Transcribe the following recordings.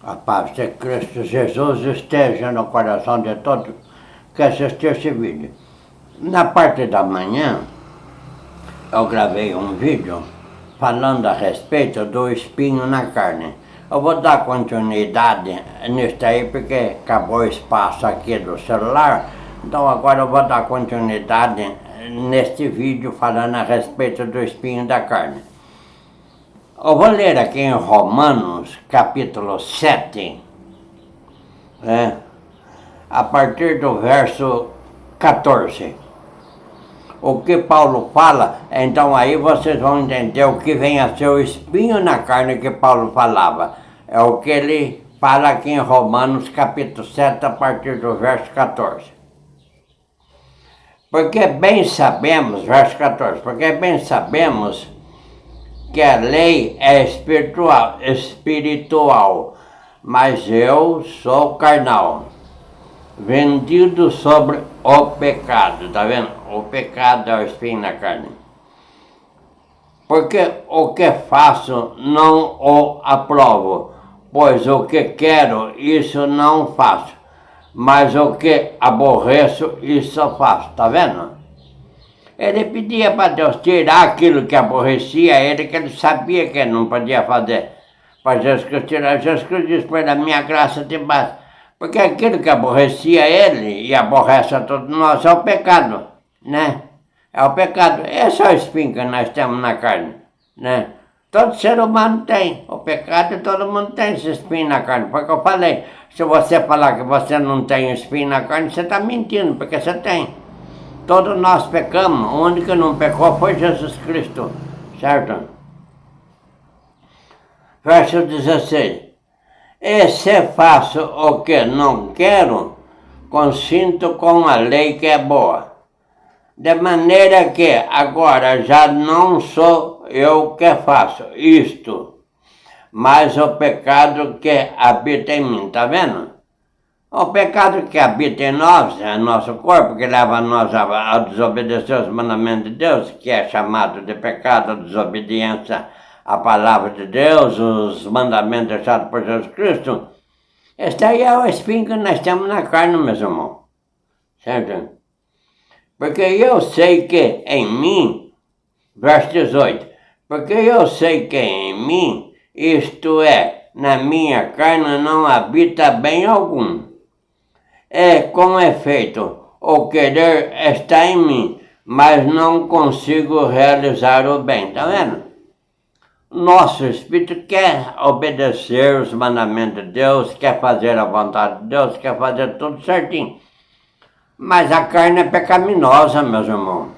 A paz de Cristo Jesus esteja no coração de todos que assistiu esse vídeo. Na parte da manhã, eu gravei um vídeo falando a respeito do espinho na carne. Eu vou dar continuidade nisso aí porque acabou o espaço aqui do celular, então agora eu vou dar continuidade neste vídeo falando a respeito do espinho da carne. Eu vou ler aqui em Romanos, capítulo 7, a partir do verso 14. O que Paulo fala, então aí vocês vão entender o que vem a ser o espinho na carne que Paulo falava. É o que ele fala aqui em Romanos, capítulo 7, a partir do verso 14. Porque bem sabemos, verso 14, porque bem sabemos que a lei é espiritual, mas eu sou carnal, vendido sobre o pecado. Tá vendo? O pecado é o espinho na carne. Porque o que faço não o aprovo, pois o que quero, isso não faço, mas o que aborreço, isso faço. Tá vendo? Ele pedia para Deus tirar aquilo que aborrecia ele, que ele sabia que ele não podia fazer. Para Jesus Cristo tirar. Jesus Cristo disse para ele: a minha graça te basta. Porque aquilo que aborrecia ele e aborrece a todos nós é o pecado, né? É o pecado. Esse é o espinho que nós temos na carne, né? Todo ser humano tem. O pecado todo mundo tem esse espinho na carne. Foi o que eu falei. Se você falar que você não tem espinho na carne, você está mentindo, porque você tem. Todos nós pecamos, o único que não pecou foi Jesus Cristo, certo? Verso 16. E se faço o que não quero, consinto com a lei que é boa. De maneira que agora já não sou eu que faço isto, mas o pecado que habita em mim, tá vendo? O pecado que habita em nós, é nosso corpo, que leva nós a desobedecer os mandamentos de Deus, que é chamado de pecado, a desobediência à palavra de Deus, os mandamentos deixados por Jesus Cristo. Este aí é o espinho que nós temos na carne, meus irmãos. Certo? Porque eu sei que em mim, verso 18, porque eu sei que em mim, isto é, na minha carne não habita bem algum. É com efeito, o querer está em mim, mas não consigo realizar o bem. Tá vendo? Nosso espírito quer obedecer os mandamentos de Deus, quer fazer a vontade de Deus, quer fazer tudo certinho. Mas a carne é pecaminosa, meus irmãos.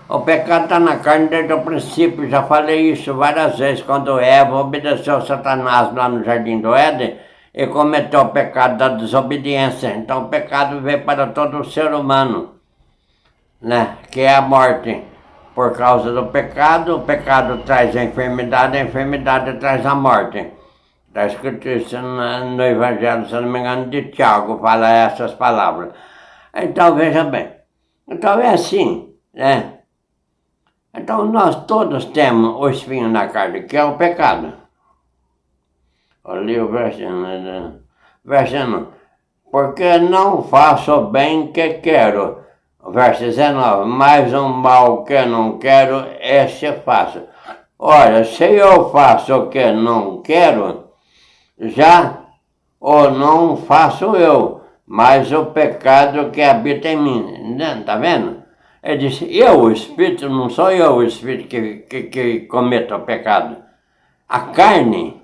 O pecado está na carne desde o princípio. Já falei isso várias vezes. Quando Eva obedeceu Satanás lá no Jardim do Éden, e cometeu o pecado da desobediência. Então o pecado veio para todo ser humano, né? Que é a morte. Por causa do pecado, o pecado traz a enfermidade traz a morte. Está escrito isso no Evangelho, se não me engano, de Tiago, fala essas palavras. Então veja bem, então é assim, né? Então nós todos temos o espinho na carne, que é o pecado. Ali o verso 1. Porque não faço o bem que quero. Verso 19. Mas o mal que não quero, esse faço. Olha, se eu faço o que não quero, já o não faço eu, mas o pecado que habita em mim. Tá vendo? Ele disse: eu, o Espírito, não sou eu o Espírito que cometa o pecado. A carne,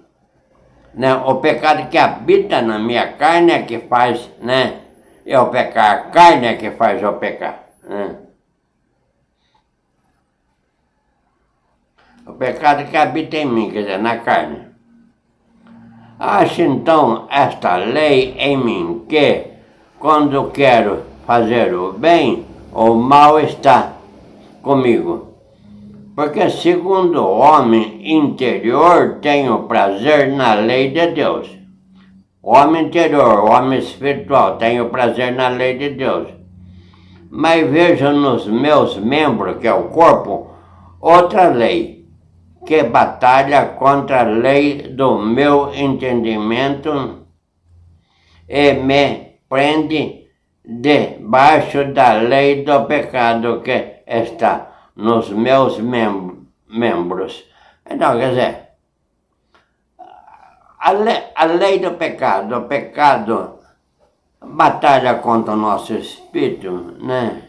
né? O pecado que habita na minha carne é que faz, né? Eu pecar, a carne é que faz eu pecar, né? O pecado que habita em mim, quer dizer, na carne. Acho então esta lei em mim que, quando quero fazer o bem, o mal está comigo. Porque segundo o homem interior tenho prazer na lei de Deus. O homem interior, o homem espiritual, tenho prazer na lei de Deus. Mas vejo nos meus membros, que é o corpo, outra lei, que batalha contra a lei do meu entendimento e me prende debaixo da lei do pecado que está nos meus membros. Então, quer dizer, a lei do pecado, o pecado batalha contra o nosso espírito, né?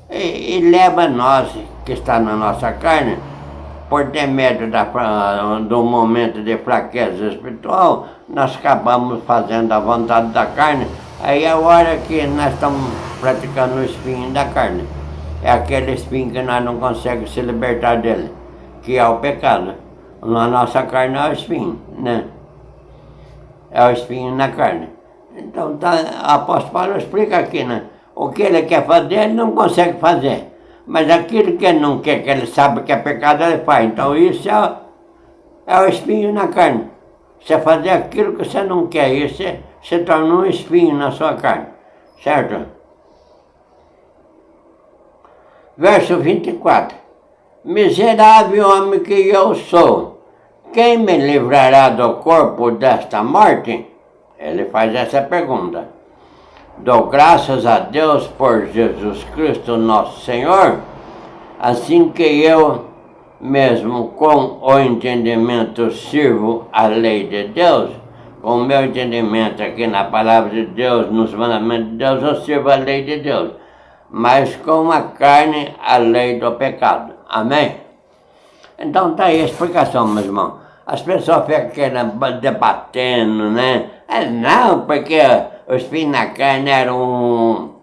E leva nós, que está na nossa carne, por ter medo do momento de fraqueza espiritual, nós acabamos fazendo a vontade da carne. Aí é a hora que nós estamos praticando o espinho da carne. É aquele espinho que nós não conseguimos se libertar dele, que é o pecado. Na nossa carne é o espinho, né? É o espinho na carne. Então, o apóstolo Paulo explica aqui, né? O que ele quer fazer, ele não consegue fazer. Mas aquilo que ele não quer, que ele sabe que é pecado, ele faz. Então, isso é o espinho na carne. Você fazer aquilo que você não quer, isso se torna um espinho na sua carne. Certo? Verso 24. Miserável homem que eu sou, quem me livrará do corpo desta morte? Ele faz essa pergunta. Dou graças a Deus por Jesus Cristo nosso Senhor, assim que eu mesmo com o entendimento sirvo a lei de Deus, com o meu entendimento aqui na palavra de Deus, nos mandamentos de Deus, eu sirvo a lei de Deus, mas com a carne a lei do pecado. Amém? Então tá aí a explicação, meu irmão. As pessoas ficam debatendo, né? Não, porque o espinho na carne era um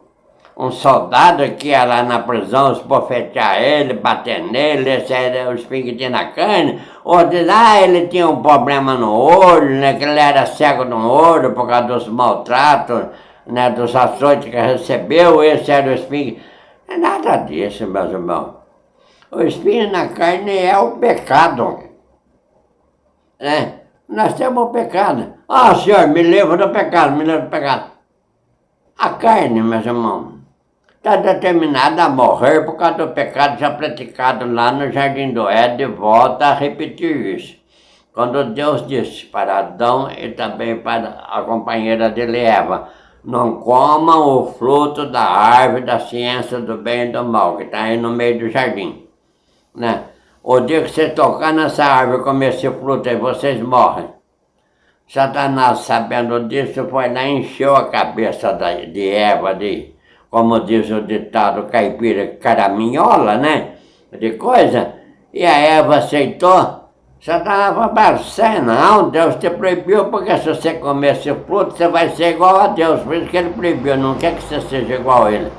soldado que ia lá na prisão esbofetear ele, bater nele, esse era o espinho que tinha na carne. Outro diz, ele tinha um problema no olho, né? Que ele era cego no olho por causa dos maltratos, né? Dos açoites que recebeu, esse era o espinho. É nada disso, meus irmãos. O espinho na carne é o pecado. Né? Nós temos o pecado. Senhor, me livra do pecado, me livra do pecado. A carne, meus irmãos, está determinada a morrer por causa do pecado já praticado lá no Jardim do Éden, volta a repetir isso. Quando Deus disse para Adão e também para a companheira dele, Eva, não comam o fruto da árvore da ciência do bem e do mal, que está aí no meio do jardim. Né? O dia que você tocar nessa árvore e comer esse fruto aí, vocês morrem. Satanás, sabendo disso, foi lá e encheu a cabeça de Eva, como diz o ditado caipira, caraminhola, né? De coisa. E a Eva aceitou. Satanás falou, você não, Deus te proibiu, porque se você comer esse fruto, você vai ser igual a Deus. Por isso que ele proibiu, não quer que você seja igual a ele.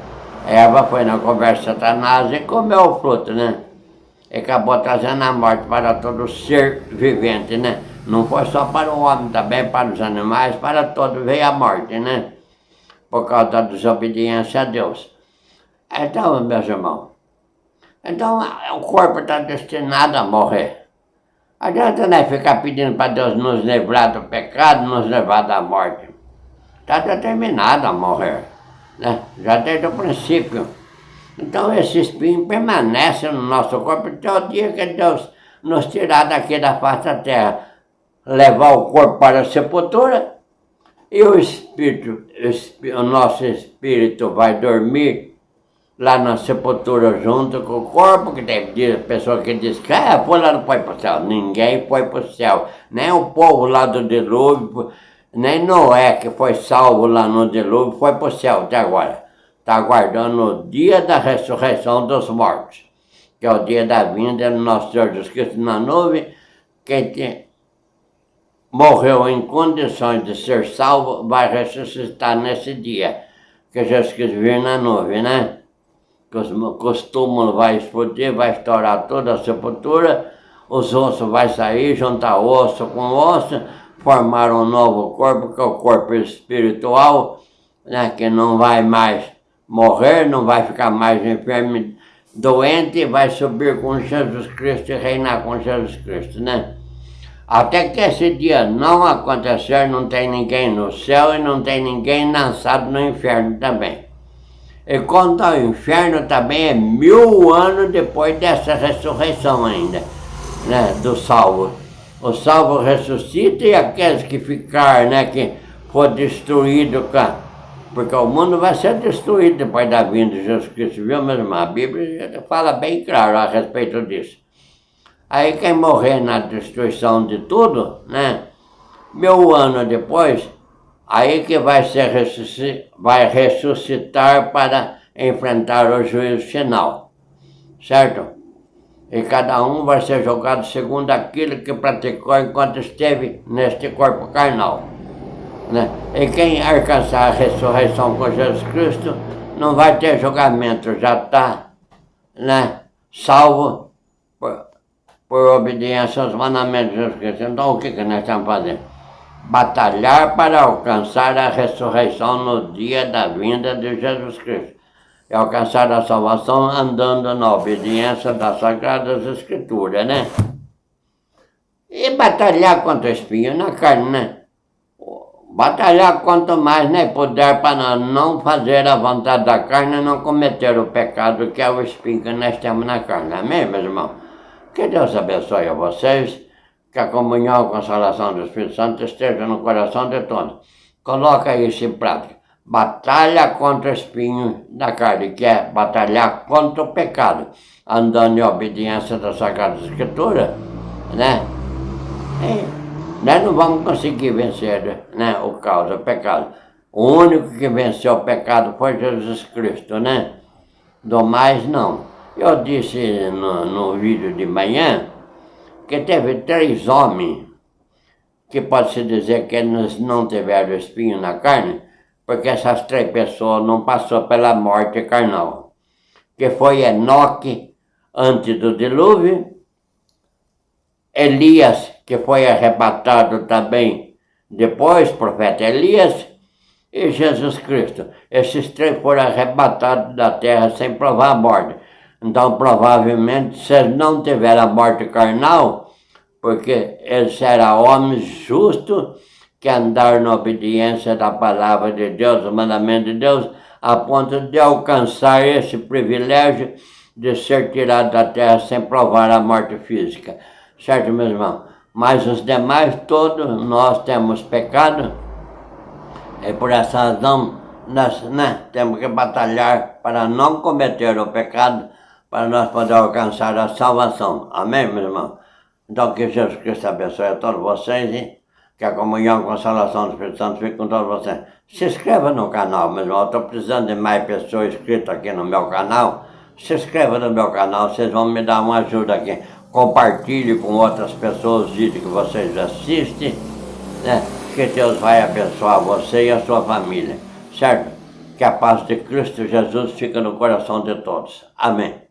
A Eva foi na conversa de Satanás e comeu o fruto, né? E acabou trazendo a morte para todo ser vivente, né? Não foi só para o homem, também para os animais, para todos veio a morte, né? Por causa da desobediência a Deus. Então, meus irmãos, o corpo está destinado a morrer. Adianta nós ficar pedindo para Deus nos livrar do pecado, nos livrar da morte. Está determinado a morrer, né? Já desde o princípio. Então esse espinho permanece no nosso corpo até o dia que Deus nos tirar daqui da face da terra, levar o corpo para a sepultura e o nosso espírito vai dormir lá na sepultura junto com o corpo, que tem pessoa que diz que fulano foi para o céu. Ninguém foi para o céu, nem o povo lá do dilúvio, nem Noé que foi salvo lá no dilúvio foi para o céu até agora. Está aguardando o dia da ressurreição dos mortos, que é o dia da vinda do nosso Senhor Jesus Cristo na nuvem. Quem morreu em condições de ser salvo vai ressuscitar nesse dia, que Jesus Cristo vir na nuvem, né? Que os túmulos vai explodir, vai estourar toda a sepultura, os ossos vai sair, juntar osso com osso, formar um novo corpo, que é o corpo espiritual, né? Que não vai mais morrer, não vai ficar mais enfermo, doente, vai subir com Jesus Cristo e reinar com Jesus Cristo, né? Até que esse dia não acontecer, não tem ninguém no céu e não tem ninguém lançado no inferno também. E quanto ao inferno também é 1000 anos depois dessa ressurreição ainda. né, do salvo. O salvo ressuscita e aqueles que ficar, né, que for destruído, porque o mundo vai ser destruído depois da vinda de Jesus Cristo, viu, meu irmão? A Bíblia fala bem claro a respeito disso. Aí quem morrer na destruição de tudo, né, 1000 anos depois, aí que vai ressuscitar para enfrentar o juízo final, certo? E cada um vai ser julgado segundo aquilo que praticou enquanto esteve neste corpo carnal, né? E quem alcançar a ressurreição com Jesus Cristo não vai ter julgamento, já está, né, salvo por obediência aos mandamentos de Jesus Cristo. Então o que nós estamos fazendo? Batalhar para alcançar a ressurreição no dia da vinda de Jesus Cristo. E alcançar a salvação andando na obediência das Sagradas Escrituras, né? E batalhar contra o espinho na carne, né? Batalhar quanto mais, né, puder para não fazer a vontade da carne e não cometer o pecado que é o espinho que nós temos na carne. Amém, meus irmãos? Que Deus abençoe a vocês, que a comunhão e a consolação do Espírito Santo esteja no coração de todos. Coloca isso em prática. Batalha contra o espinho da carne, que é batalhar contra o pecado, andando em obediência da Sagrada Escritura, né? Nós não vamos conseguir vencer, né, o caos, o pecado. O único que venceu o pecado foi Jesus Cristo, né? Do mais, não. Eu disse no vídeo de manhã que teve 3 homens que pode-se dizer que eles não tiveram espinho na carne, porque essas 3 pessoas não passaram pela morte carnal, que foi Enoque, antes do dilúvio, Elias, que foi arrebatado também depois, profeta Elias, e Jesus Cristo. Esses 3 foram arrebatados da terra sem provar a morte. Então, provavelmente, se eles não tiveram a morte carnal, porque eles eram homens justos, que andaram na obediência da palavra de Deus, do mandamento de Deus, a ponto de alcançar esse privilégio de ser tirado da terra sem provar a morte física. Certo, meus irmãos? Mas os demais, todos nós temos pecado, e por essa razão nós, né, temos que batalhar para não cometer o pecado, para nós podermos alcançar a salvação. Amém, meus irmãos? Então que Jesus Cristo abençoe a todos vocês e que a comunhão e a consolação do Espírito Santo fique com todos vocês. Se inscreva no canal, meu irmão. Eu estou precisando de mais pessoas inscritas aqui no meu canal. Se inscreva no meu canal, vocês vão me dar uma ajuda aqui. Compartilhe com outras pessoas os vídeos que vocês assistem, né? Que Deus vai abençoar você e a sua família, certo? Que a paz de Cristo Jesus fique no coração de todos. Amém.